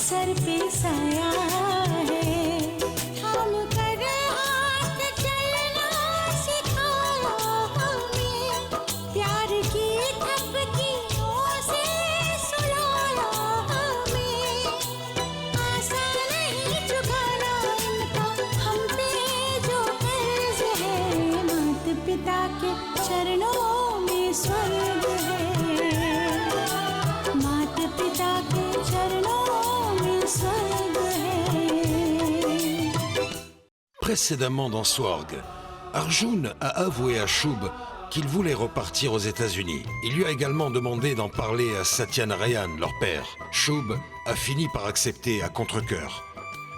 सर पे साया है थाम कर हाथ चलना सिखाया हमें प्यार की थपकियों से सुलाया हमें आशा नहीं चुकाना इनका हम पे जो कर्ज है माता पिता के चरणों में स्वर्ग है माता पिता के चरणों में स्वर्ग है। Précédemment dans Swarg, Arjun a avoué à Shub qu'il voulait repartir aux États-Unis. Il lui a également demandé d'en parler à Satyanarayan, leur père. Shub a fini par accepter à contre-cœur.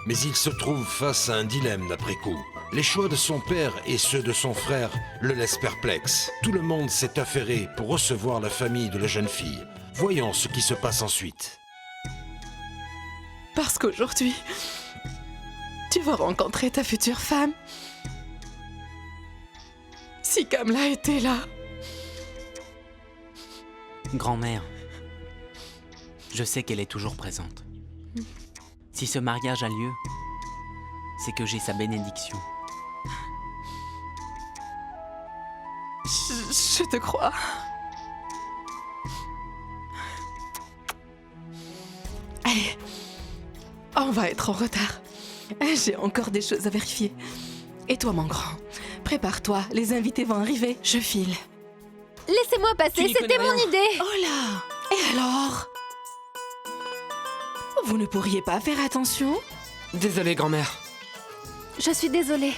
Mais il se trouve face à un dilemme d'après coup. Les choix de son père et ceux de son frère le laissent perplexe. Tout le monde s'est affairé pour recevoir la famille de la jeune fille. Voyons ce qui se passe ensuite. Parce qu'aujourd'hui, tu vas rencontrer ta future femme. Si Kamla était là. Grand-mère, je sais qu'elle est toujours présente. Si ce mariage a lieu, c'est que j'ai sa bénédiction. Je te crois. Allez, on va être en retard. J'ai encore des choses à vérifier. Et toi, mon grand, prépare-toi, les invités vont arriver, je file. Laissez-moi Tu passer, n'y c'était connais mon rien. idée. Oh là! Et alors? Vous ne pourriez pas faire attention? Désolé, grand-mère. Je suis désolée.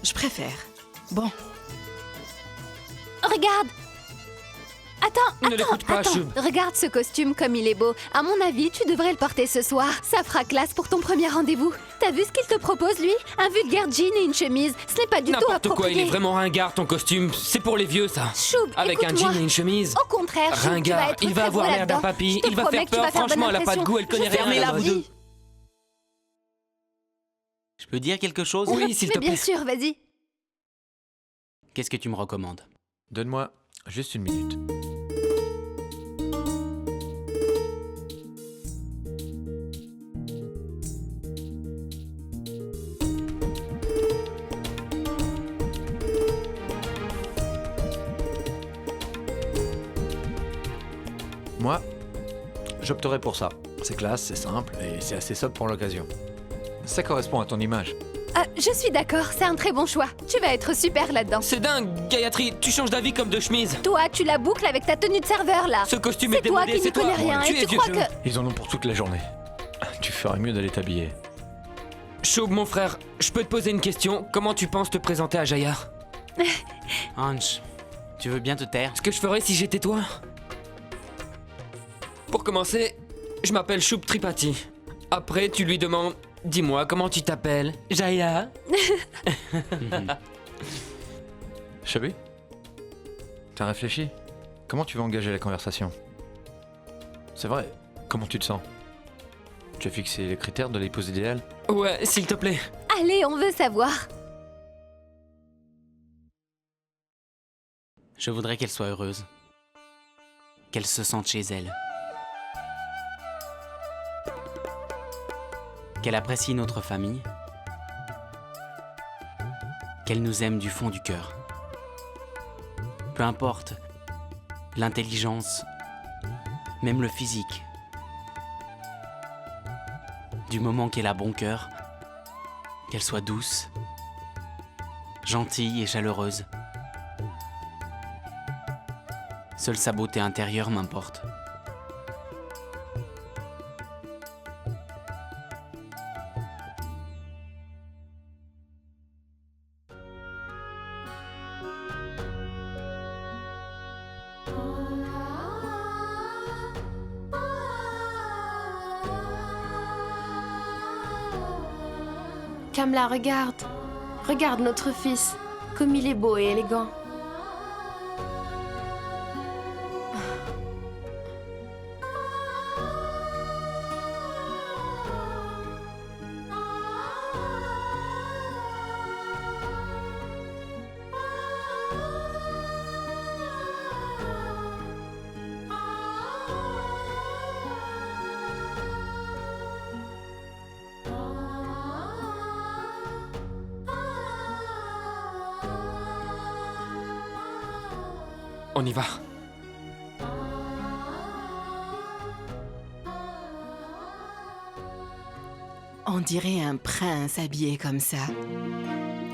Je préfère. Bon, Regarde. Ne l'écoute pas, attends. Shub. Regarde ce costume comme il est beau. À mon avis, tu devrais le porter ce soir. Ça fera classe pour ton premier rendez-vous. T'as vu ce qu'il te propose, lui? Un vulgaire jean et une chemise. Ce n'est pas du tout N'importe approprié. quoi, il est vraiment ringard ton costume. C'est pour les vieux, ça. Shub, Avec un écoute-moi. jean et une chemise. Au contraire, Shub, tu vas Ringard, être il va très avoir beau l'air d'un là-dedans. papy. Je te Il va promets faire que tu peur. vas faire bonne Franchement, elle a pas de impression. goût, elle connaît Je rien. ferme la la gosse. vous deux. Je peux dire quelque chose? Oui, s'il Mais te bien plaît. sûr, vas-y. Qu'est-ce que tu me recommandes? Donne-moi juste une minute. Moi, j'opterais pour ça. C'est classe, c'est simple et c'est assez sobre pour l'occasion. Ça correspond à ton image. Ah, je suis d'accord, c'est un très bon choix. Tu vas être super là-dedans. C'est dingue, Gayatri. Tu changes d'avis comme de chemise. Toi, tu la boucles avec ta tenue de serveur, là. Ce costume est C'est toi démodé, qui n'y c'est toi. connais rien Tu et es tu vieux crois jeu. que... Ils en ont pour toute la journée. Tu ferais mieux d'aller t'habiller. Shub, mon frère, je peux te poser une question. Comment tu penses te présenter à Jayar? Ange, tu veux bien te taire? Ce que je ferais si j'étais toi? Pour commencer, je m'appelle Shub Tripathi. Après, tu lui demandes, dis-moi comment tu t'appelles? Jaya? Chabi, t'as réfléchi? Comment tu vas engager la conversation? C'est vrai, comment tu te sens? Tu as fixé les critères de l'épouse idéale? Ouais, s'il te plaît. Allez, on veut savoir. Je voudrais qu'elle soit heureuse. Qu'elle se sente chez elle. Qu'elle apprécie notre famille. Qu'elle nous aime du fond du cœur. Peu importe l'intelligence, même le physique. Du moment qu'elle a bon cœur, qu'elle soit douce, gentille et chaleureuse. Seule sa beauté intérieure m'importe. Kamla, regarde. Regarde notre fils, comme il est beau et élégant. On y va. On dirait un prince habillé comme ça.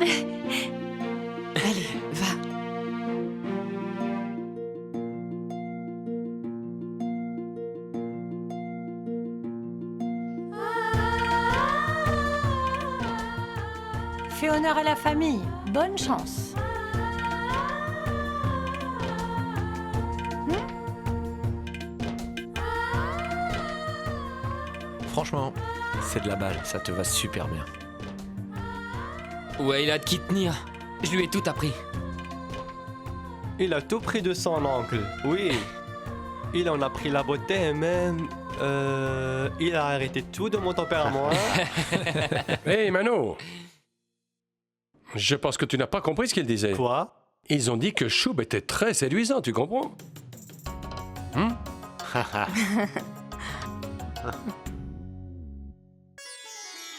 Allez, va. Fais honneur à la famille. Bonne chance. Franchement, c'est de la balle, ça te va super bien. Ouais, il a de qui tenir. Je lui ai tout appris. Il a tout pris de son oncle, oui. Il en a pris la beauté et même... il a arrêté tout de mon tempérament. Hé, Mano! Je pense que tu n'as pas compris ce qu'ils disaient. Quoi? Ils ont dit que Choub était très séduisant, tu comprends?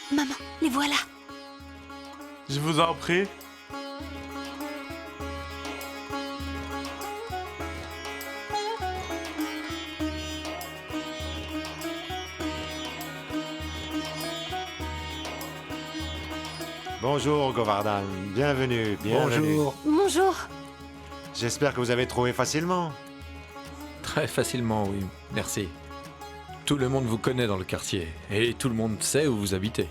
Maman, les voilà. Je vous en prie. Bonjour Govardhan, bienvenue, bienvenue. Bonjour. Bonjour. J'espère que vous avez trouvé facilement. Très facilement, oui, merci. Tout le monde vous connaît dans le quartier, et tout le monde sait où vous habitez.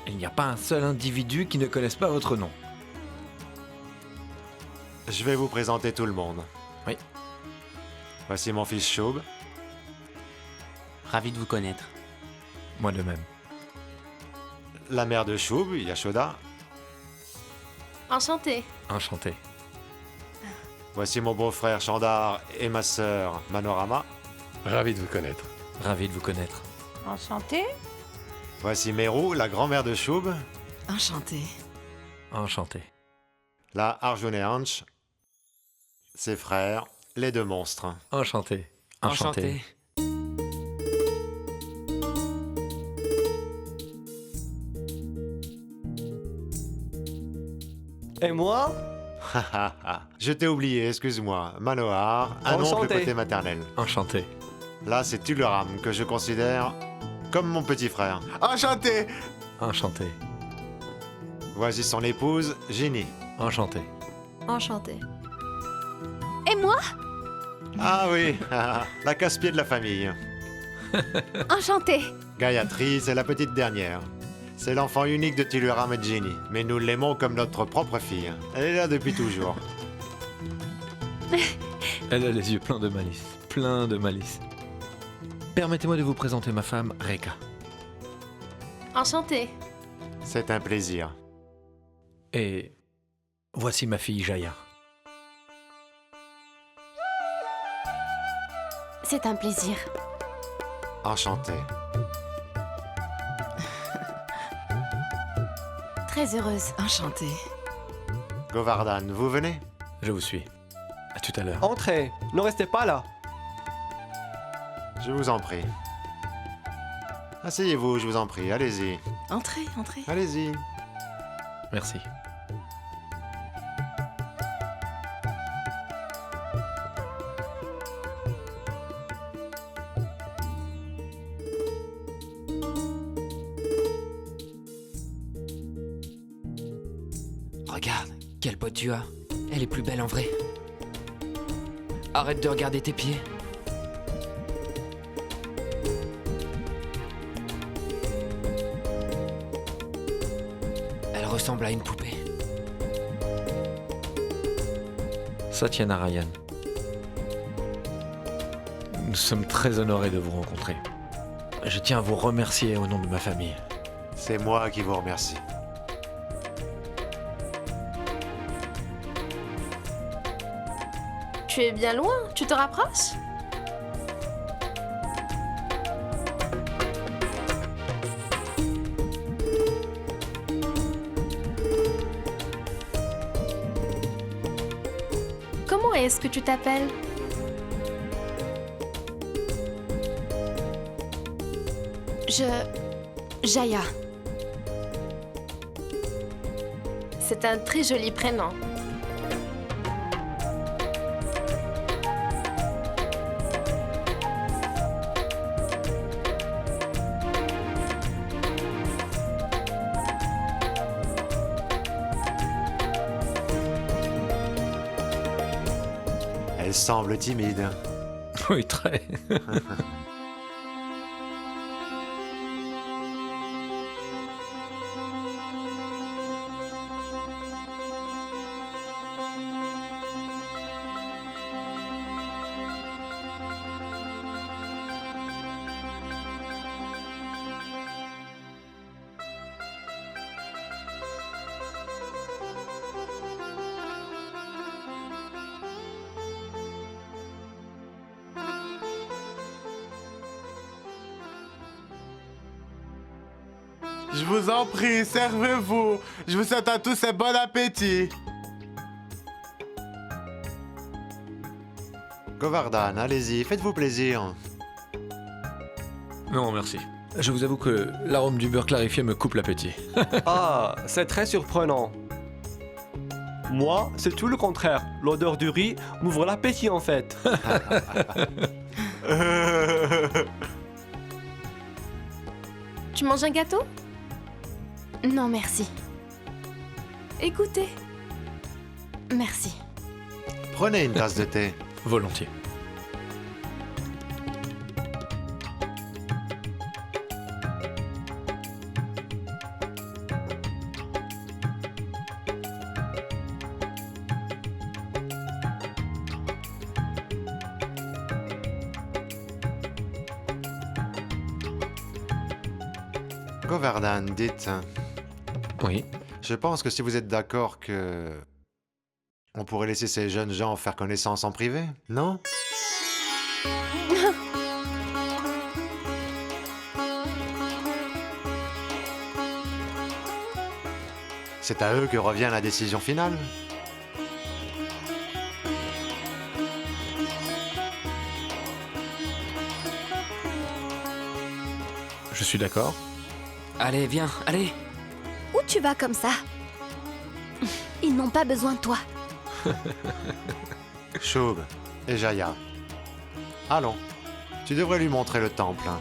Il n'y a pas un seul individu qui ne connaisse pas votre nom. Je vais vous présenter tout le monde. Oui. Voici mon fils Choub, Ravi de vous connaître. Moi de même. la mère de Choub, Yashoda. Enchantée. Enchanté. Voici mon beau-frère Chandar et ma sœur Manorama. Ravi de vous connaître. Ravi de vous connaître. Enchanté. Voici Meru, la grand-mère de Choub, Enchantée. Enchanté. la Arjun et Anch, ses frères, les deux monstres. Enchanté. Enchanté. Et moi? Je t'ai oublié, excuse-moi. Manohar, un oncle Enchanté. côté maternel. Enchanté. Là, c'est Tuluram, que je considère comme mon petit frère. Enchanté! Enchanté. Voici son épouse, Ginny. Enchanté. Enchantée. Et moi? Ah oui, la casse-pied de la famille. Enchantée. Gayatri, c'est la petite dernière. C'est l'enfant unique de Tuluram et de Ginny, mais nous l'aimons comme notre propre fille. Elle est là depuis toujours. Elle a les yeux pleins de malice. Plein de malice. Permettez-moi de vous présenter ma femme, Reka. Enchantée. C'est un plaisir. Et voici ma fille, Jaya. C'est un plaisir. Enchanté. Très heureuse. Enchantée. Govardhan, vous venez? Je vous suis. À tout à l'heure. Entrez, ne restez pas là. Je vous en prie. Asseyez-vous, je vous en prie, allez-y. Entrez, entrez. Allez-y. Merci. Regarde, quelle pote tu as. Elle est plus belle en vrai. Arrête de regarder tes pieds. Elle ressemble à une poupée. Satyanarayan. Nous sommes très honorés de vous rencontrer. Je tiens à vous remercier au nom de ma famille. C'est moi qui vous remercie. Tu es bien loin, tu te rapproches? Comment est-ce que tu t'appelles? Jaya. C'est un très joli prénom. Elle semble timide. Oui, très. Je vous en prie, servez-vous. Je vous souhaite à tous un bon appétit. Govardhan, allez-y, faites-vous plaisir. Non, merci. Je vous avoue que l'arôme du beurre clarifié me coupe l'appétit. Ah, c'est très surprenant. Moi, c'est tout le contraire. L'odeur du riz m'ouvre l'appétit en fait. Tu manges un gâteau? Non, merci. Écoutez. Merci. Prenez une tasse de thé. Volontiers. Govardhan, dites. Oui. Je pense que si vous êtes d'accord que... On pourrait laisser ces jeunes gens faire connaissance en privé, non? C'est à eux que revient la décision finale. Je suis d'accord. Allez, viens, allez. Où tu vas comme ça? Ils n'ont pas besoin de toi. Shub et Jaya. Allons, tu devrais lui montrer le temple. Hein.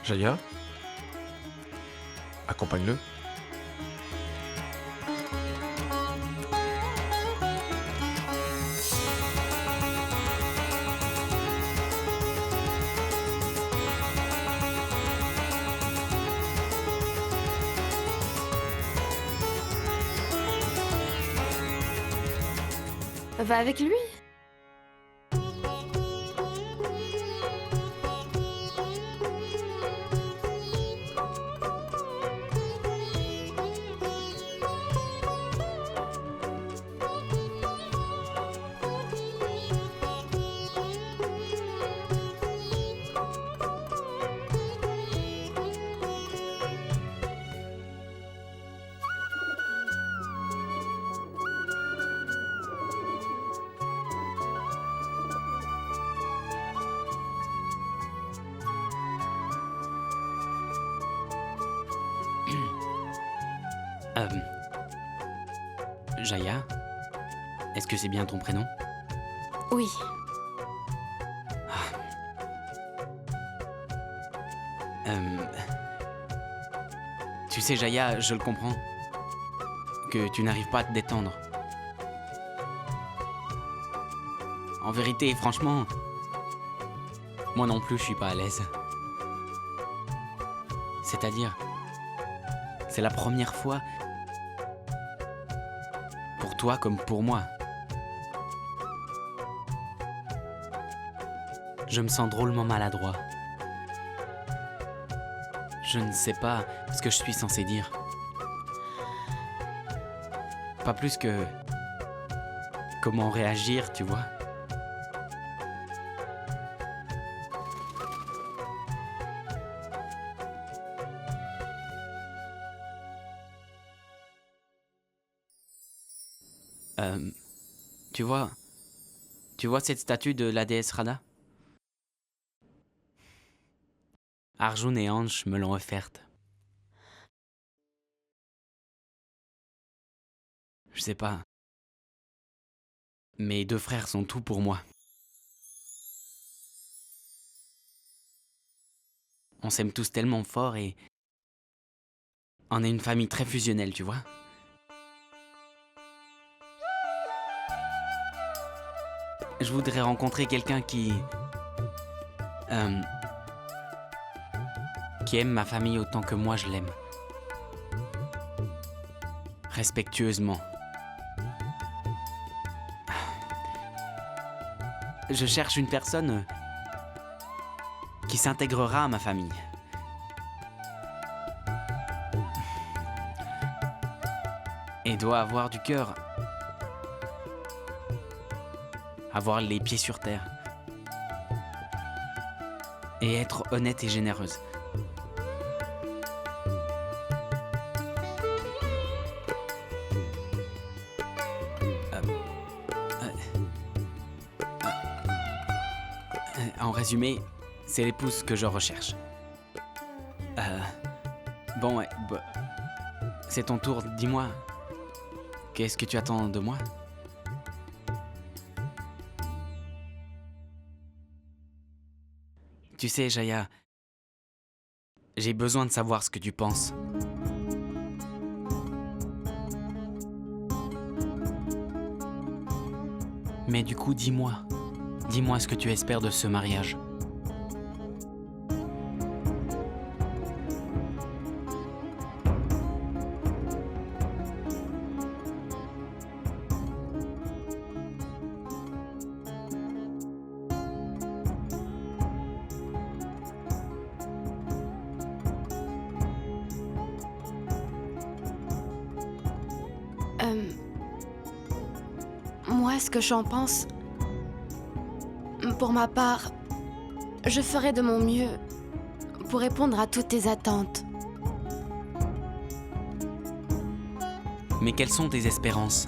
Jaya, accompagne-le. Va avec lui. Jaya, est-ce que c'est bien ton prénom? Oui. Tu sais, Jaya, je le comprends. Que tu n'arrives pas à te détendre. En vérité, franchement, moi non plus, je suis pas à l'aise. C'est-à-dire, c'est la première fois, pour toi comme pour moi. Je me sens drôlement maladroit. Je ne sais pas ce que je suis censé dire. Pas plus que comment réagir, tu vois. Tu vois cette statue de la déesse Radha? Arjun et Ansh me l'ont offerte. Je sais pas. Mes deux frères sont tout pour moi. On s'aime tous tellement fort et On est une famille très fusionnelle, tu vois. Je voudrais rencontrer quelqu'un qui aime ma famille autant que moi je l'aime. Respectueusement. Je cherche une personne qui s'intégrera à ma famille. Et doit avoir du cœur. Avoir les pieds sur terre. Et être honnête et généreuse. En résumé, c'est l'épouse que je recherche. Bon, ouais, c'est ton tour, dis-moi. Qu'est-ce que tu attends de moi? Tu sais, Jaya, j'ai besoin de savoir ce que tu penses. Mais du coup, dis-moi ce que tu espères de ce mariage. Moi, ce que j'en pense... Pour ma part, je ferai de mon mieux pour répondre à toutes tes attentes. Mais quelles sont tes espérances?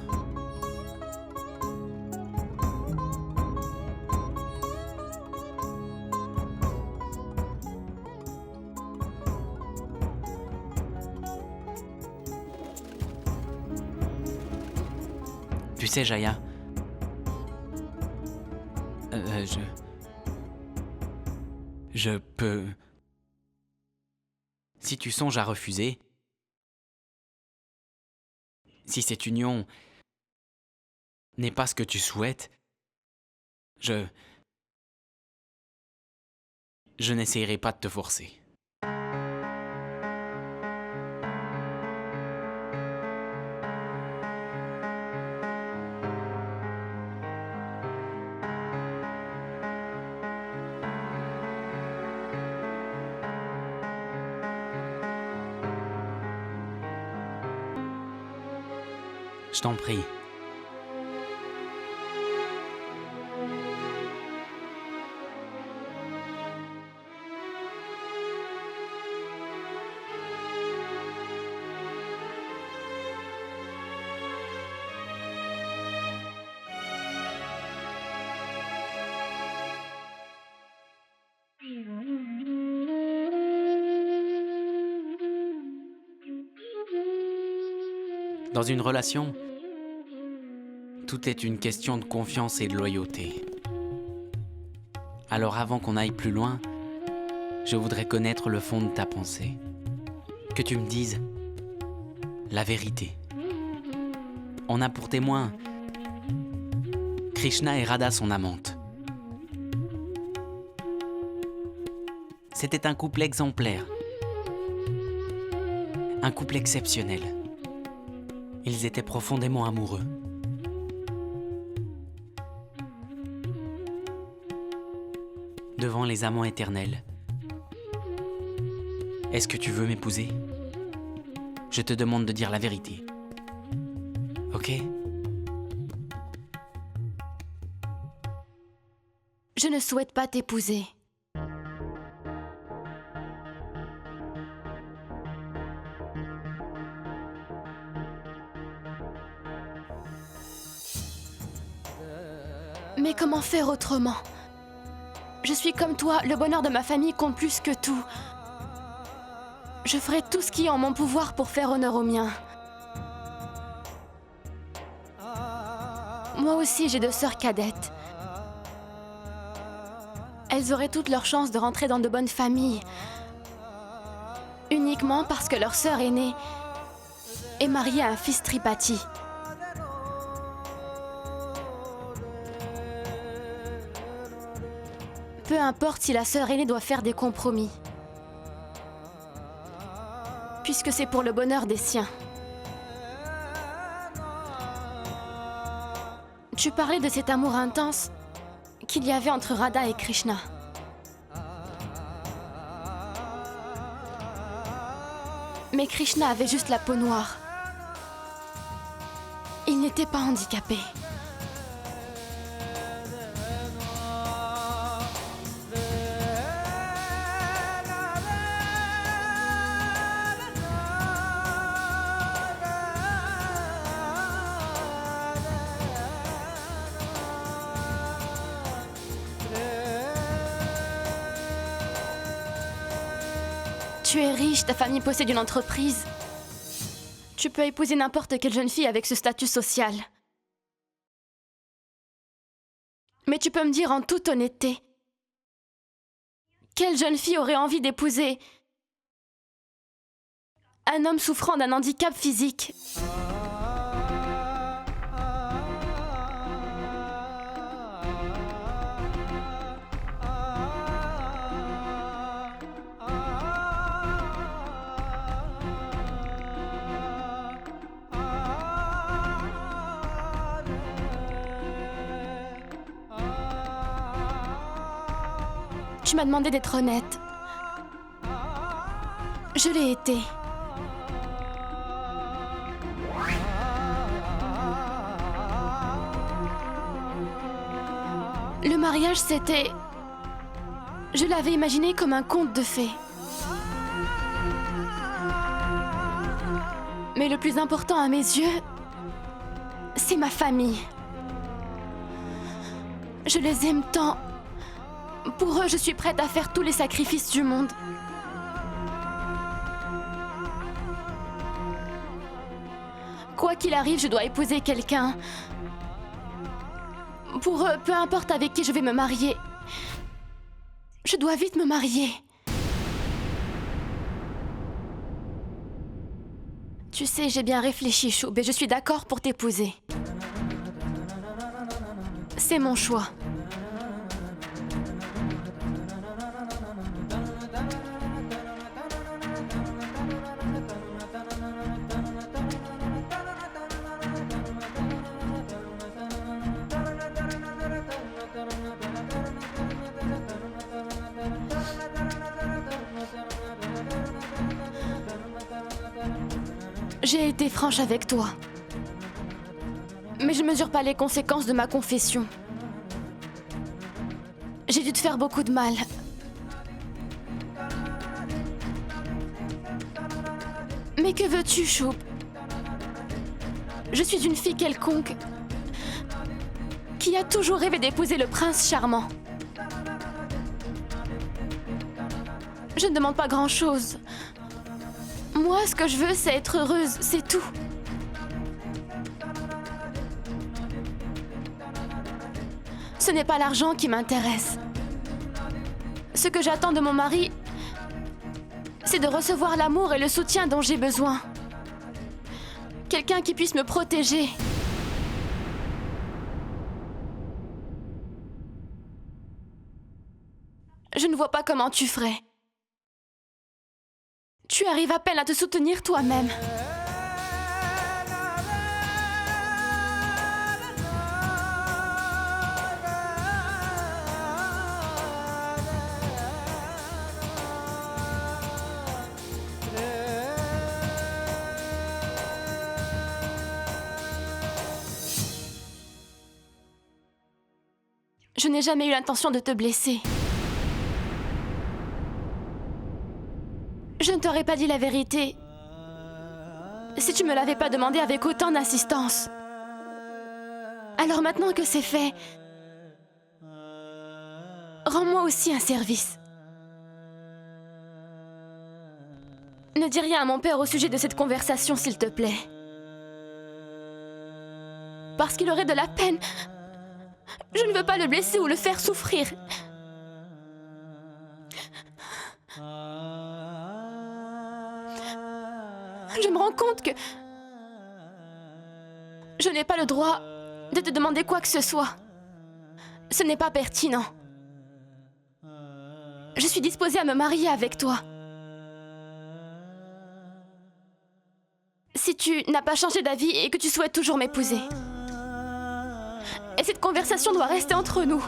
Tu sais, Jaya, je peux... Si tu songes à refuser, si cette union n'est pas ce que tu souhaites, je n'essayerai pas de te forcer. Je t'en prie. Dans une relation, tout est une question de confiance et de loyauté. Alors avant qu'on aille plus loin, je voudrais connaître le fond de ta pensée. Que tu me dises la vérité. On a pour témoin Krishna et Radha, son amante. C'était un couple exemplaire. Un couple exceptionnel. Ils étaient profondément amoureux. Devant les amants éternels. Est-ce que tu veux m'épouser? Je te demande de dire la vérité. Ok? Je ne souhaite pas t'épouser. Mais comment faire autrement? Je suis comme toi, le bonheur de ma famille compte plus que tout. Je ferai tout ce qui est en mon pouvoir pour faire honneur au mien. Moi aussi, j'ai 2 sœurs cadettes. Elles auraient toutes leurs chances de rentrer dans de bonnes familles. uniquement parce que leur sœur aînée est mariée à un fils Tripati. Peu importe si la sœur aînée doit faire des compromis, puisque c'est pour le bonheur des siens. Tu parlais de cet amour intense qu'il y avait entre Radha et Krishna. Mais Krishna avait juste la peau noire. Il n'était pas handicapé. Tu es riche, ta famille possède une entreprise. Tu peux épouser n'importe quelle jeune fille avec ce statut social. Mais tu peux me dire en toute honnêteté, quelle jeune fille aurait envie d'épouser un homme souffrant d'un handicap physique ? Tu m'as demandé d'être honnête. Je l'ai été. Le mariage, c'était... Je l'avais imaginé comme un conte de fées. Mais le plus important à mes yeux, c'est ma famille. Je les aime tant. Pour eux, je suis prête à faire tous les sacrifices du monde. Quoi qu'il arrive, je dois épouser quelqu'un. Pour eux, peu importe avec qui je vais me marier, je dois vite me marier. Tu sais, j'ai bien réfléchi, Choub, et je suis d'accord pour t'épouser. C'est mon choix. J'ai été franche avec toi. Mais je ne mesure pas les conséquences de ma confession. J'ai dû te faire beaucoup de mal. Mais que veux-tu, Choub? Je suis une fille quelconque qui a toujours rêvé d'épouser le prince charmant. Je ne demande pas grand-chose. Moi, ce que je veux, c'est être heureuse, c'est tout. Ce n'est pas l'argent qui m'intéresse. Ce que j'attends de mon mari, c'est de recevoir l'amour et le soutien dont j'ai besoin. Quelqu'un qui puisse me protéger. Je ne vois pas comment tu ferais. Tu arrives à peine à te soutenir toi-même. Je n'ai jamais eu l'intention de te blesser. Je ne t'aurais pas dit la vérité si tu me l'avais pas demandé avec autant d'insistance. Alors maintenant que c'est fait, rends-moi aussi un service. Ne dis rien à mon père au sujet de cette conversation, s'il te plaît. Parce qu'il aurait de la peine. Je ne veux pas le blesser ou le faire souffrir. Je me rends compte que... Je n'ai pas le droit de te demander quoi que ce soit. Ce n'est pas pertinent. Je suis disposée à me marier avec toi. Si tu n'as pas changé d'avis et que tu souhaites toujours m'épouser. Et cette conversation doit rester entre nous.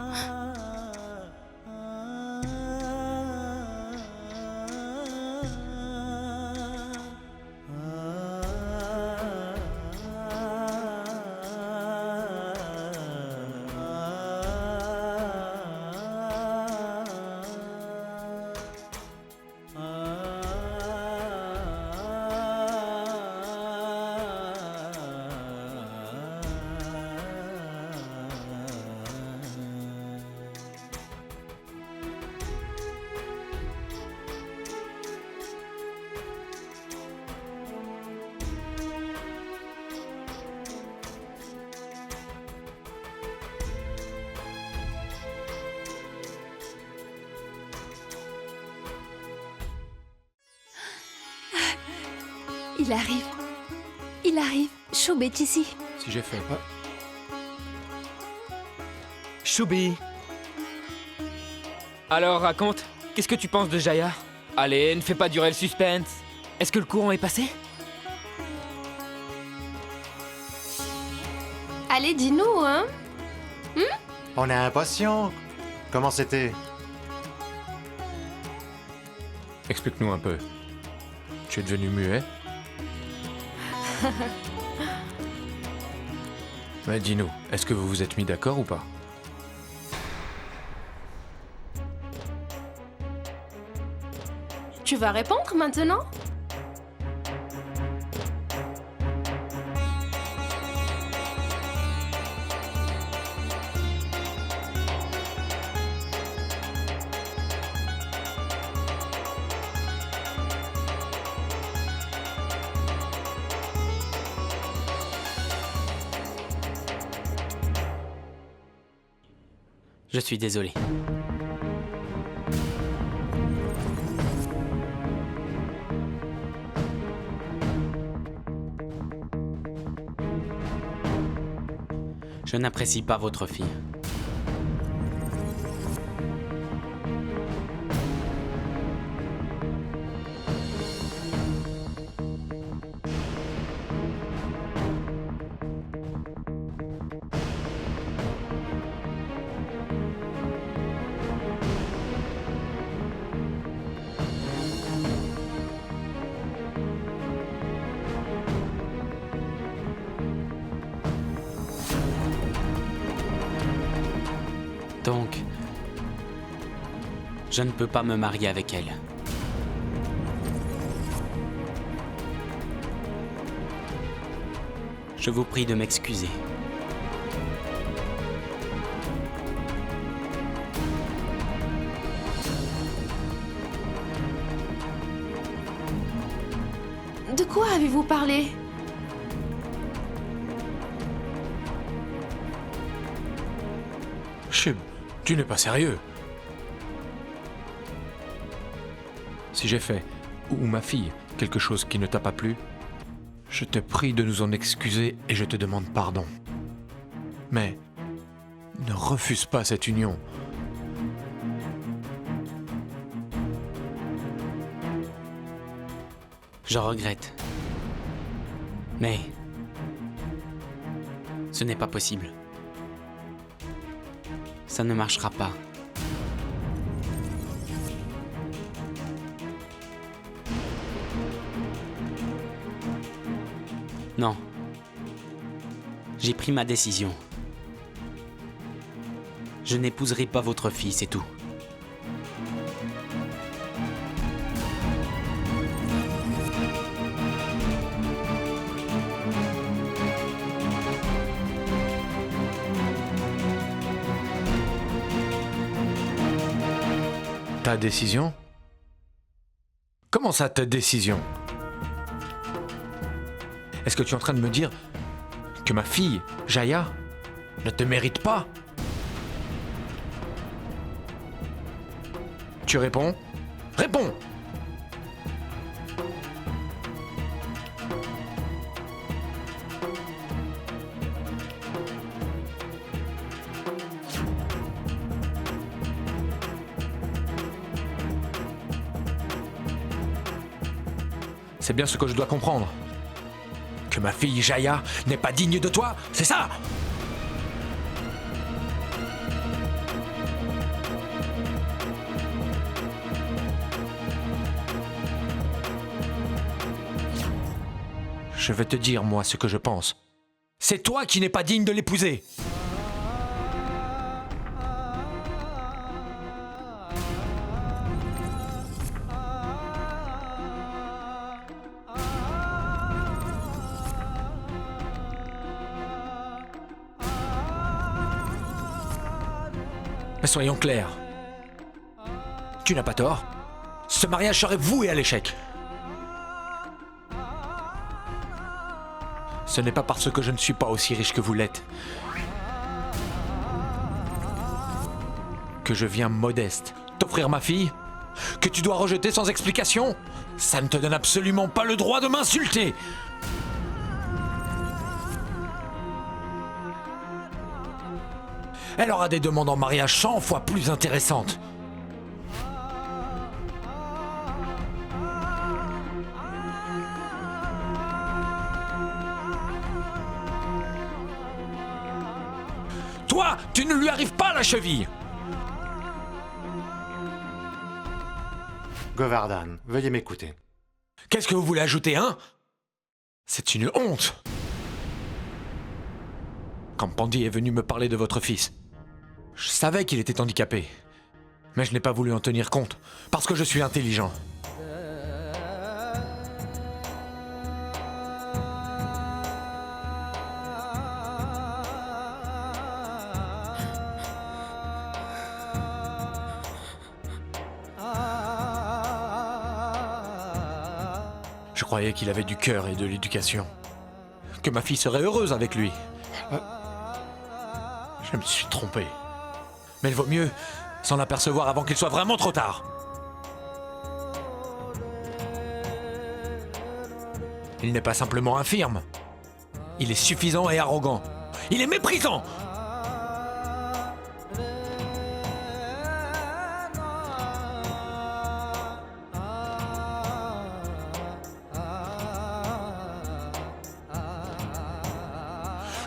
Il arrive. Il arrive. Choub est ici. Si j'ai fait. Choubi. Alors raconte, qu'est-ce que tu penses de Jaya? Allez, ne fais pas durer le suspense. Est-ce que le courant est passé? Allez, dis-nous, hein? On est impatients. Comment c'était? Explique-nous un peu. Tu es devenu muet? Mais dis-nous, est-ce que vous vous êtes mis d'accord ou pas? Tu vas répondre maintenant? Je suis désolé. Je n'apprécie pas votre fille. Donc, je ne peux pas me marier avec elle. Je vous prie de m'excuser. De quoi avez-vous parlé? Chub, tu n'es pas sérieux. Si j'ai fait, ou ma fille, quelque chose qui ne t'a pas plu, je te prie de nous en excuser et je te demande pardon. Mais ne refuse pas cette union. Je regrette. Mais ce n'est pas possible. Ça ne marchera pas. Non. J'ai pris ma décision. Je n'épouserai pas votre fille, c'est tout. Ta décision? Comment ça, ta décision? Est-ce que tu es en train de me dire que ma fille, Jaya, ne te mérite pas? Tu réponds? Réponds! C'est bien ce que je dois comprendre. Que ma fille Jaya n'est pas digne de toi, c'est ça? Je vais te dire, moi, ce que je pense. C'est toi qui n'es pas digne de l'épouser. Mais soyons clairs. Tu n'as pas tort. Ce mariage serait voué à l'échec. Ce n'est pas parce que je ne suis pas aussi riche que vous l'êtes que je viens modeste t'offrir ma fille, que tu dois rejeter sans explication. Ça ne te donne absolument pas le droit de m'insulter. Elle aura des demandes en mariage 100 fois plus intéressantes. Toi, tu ne lui arrives pas à la cheville. Govardhan, veuillez m'écouter. Qu'est-ce que vous voulez ajouter, hein? C'est une honte. Quand Pandey est venu me parler de votre fils, je savais qu'il était handicapé. Mais je n'ai pas voulu en tenir compte, parce que je suis intelligent. Je croyais qu'il avait du cœur et de l'éducation. Que ma fille serait heureuse avec lui. Je me suis trompé. Mais il vaut mieux s'en apercevoir avant qu'il soit vraiment trop tard. Il n'est pas simplement infirme. Il est suffisant et arrogant. Il est méprisant.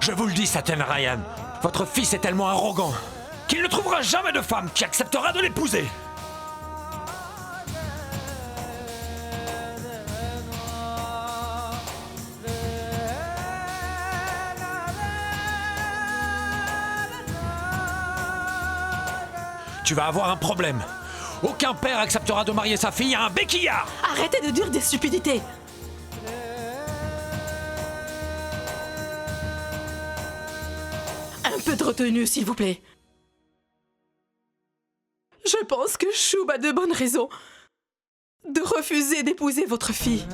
Je vous le dis, Satyanarayan, votre fils est tellement arrogant qu'il ne trouvera jamais de femme qui acceptera de l'épouser. Tu vas avoir un problème. Aucun père acceptera de marier sa fille à un béquillard. Arrêtez de dire des stupidités. Un peu de retenue, s'il vous plaît. Je pense que Shub a de bonnes raisons de refuser d'épouser votre fille.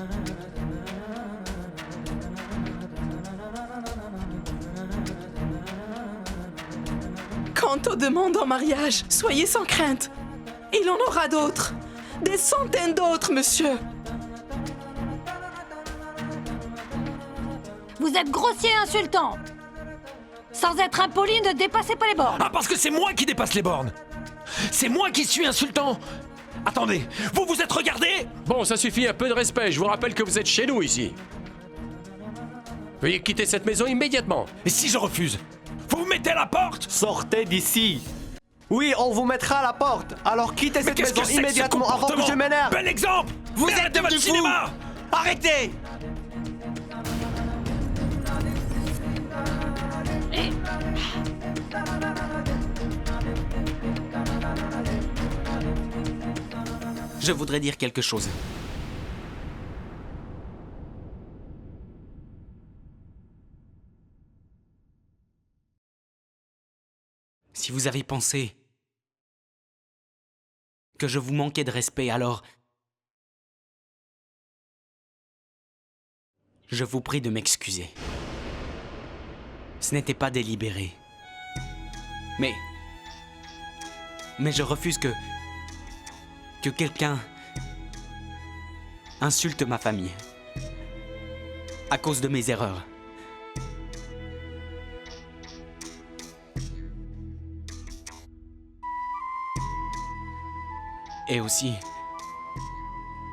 Quant aux demandes en mariage, soyez sans crainte. Il en aura d'autres. Des centaines d'autres, monsieur. Vous êtes grossier et insultant. Sans être impoli, ne dépassez pas les bornes. Ah, parce que c'est moi qui dépasse les bornes. C'est moi qui suis insultant. Attendez, vous vous êtes regardé? Bon, ça suffit, un peu de respect. Je vous rappelle que vous êtes chez nous ici. Veuillez quitter cette maison immédiatement. Et si je refuse? Vous vous mettez à la porte? Sortez d'ici. Oui, on vous mettra à la porte. Alors quittez cette maison immédiatement avant que je m'énerve. Bel exemple. Vous êtes de votre cinéma. Arrêtez. Je voudrais dire quelque chose. Si vous avez pensé que je vous manquais de respect, alors je vous prie de m'excuser. Ce n'était pas délibéré. Mais je refuse que quelqu'un insulte ma famille à cause de mes erreurs. Et aussi,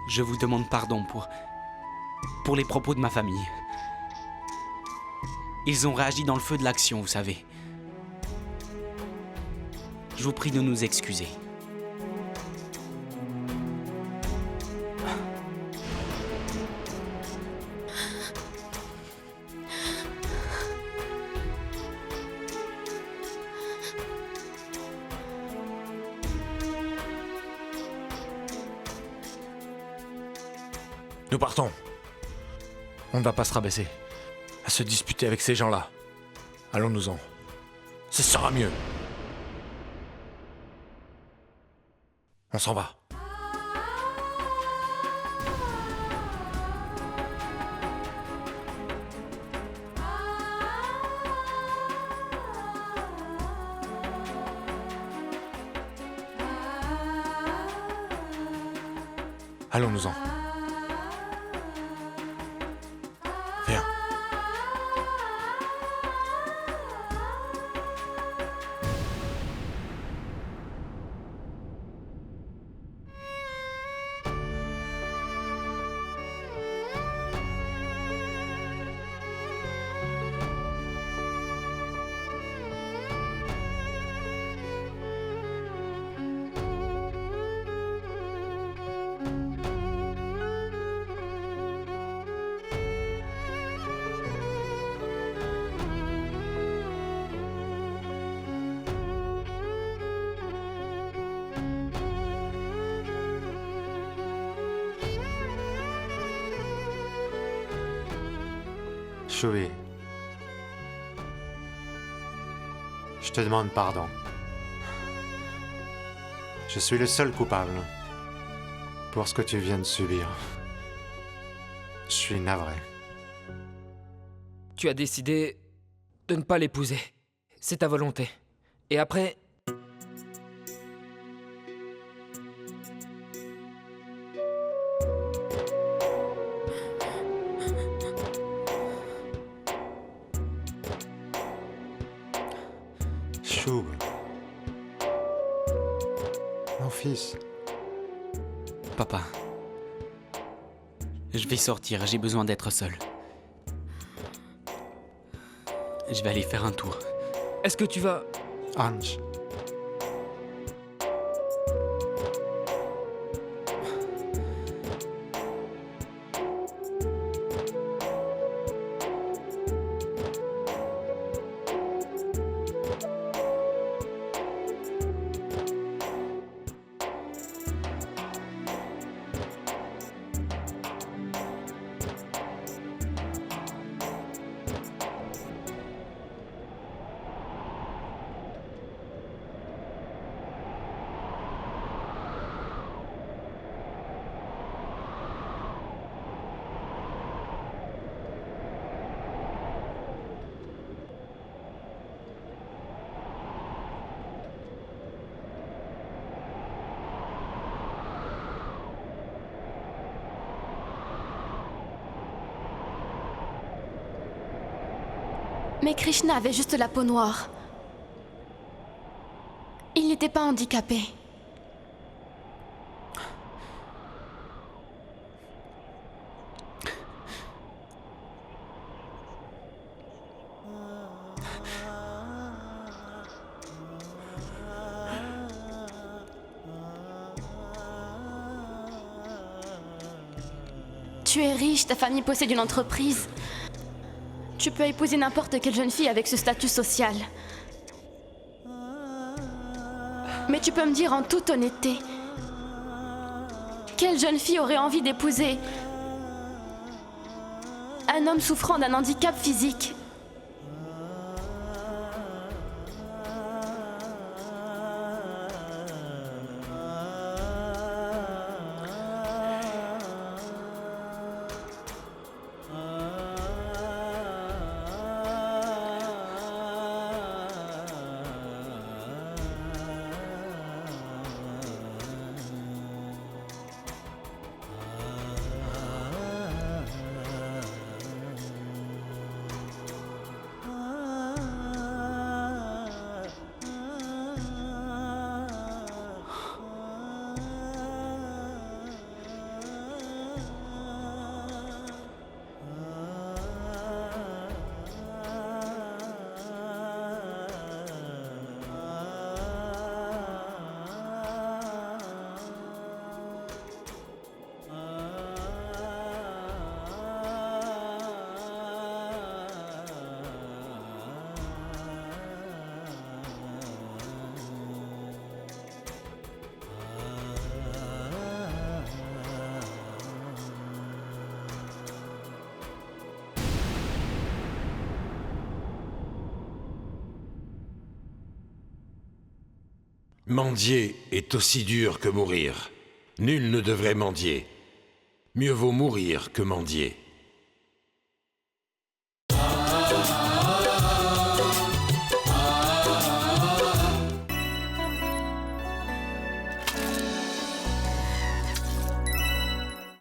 je vous demande pardon pour les propos de ma famille. Ils ont réagi dans le feu de l'action, vous savez. Je vous prie de nous excuser. Nous partons. On ne va pas se rabaisser à se disputer avec ces gens-là. Allons-nous-en. Ce sera mieux. On s'en va. Allons-nous-en. Viens. Shui, je te demande pardon. Je suis le seul coupable pour ce que tu viens de subir. Je suis navré. Tu as décidé de ne pas l'épouser. C'est ta volonté. Et après... Choub. Mon fils. Papa, je vais sortir, j'ai besoin d'être seul. Je vais aller faire un tour. Est-ce que tu vas... Ange. Mais Krishna avait juste la peau noire. Il n'était pas handicapé. Tu es riche, ta famille possède une entreprise. Tu peux épouser n'importe quelle jeune fille avec ce statut social. Mais tu peux me dire en toute honnêteté, quelle jeune fille aurait envie d'épouser un homme souffrant d'un handicap physique ? Mendier est aussi dur que mourir. Nul ne devrait mendier. Mieux vaut mourir que mendier.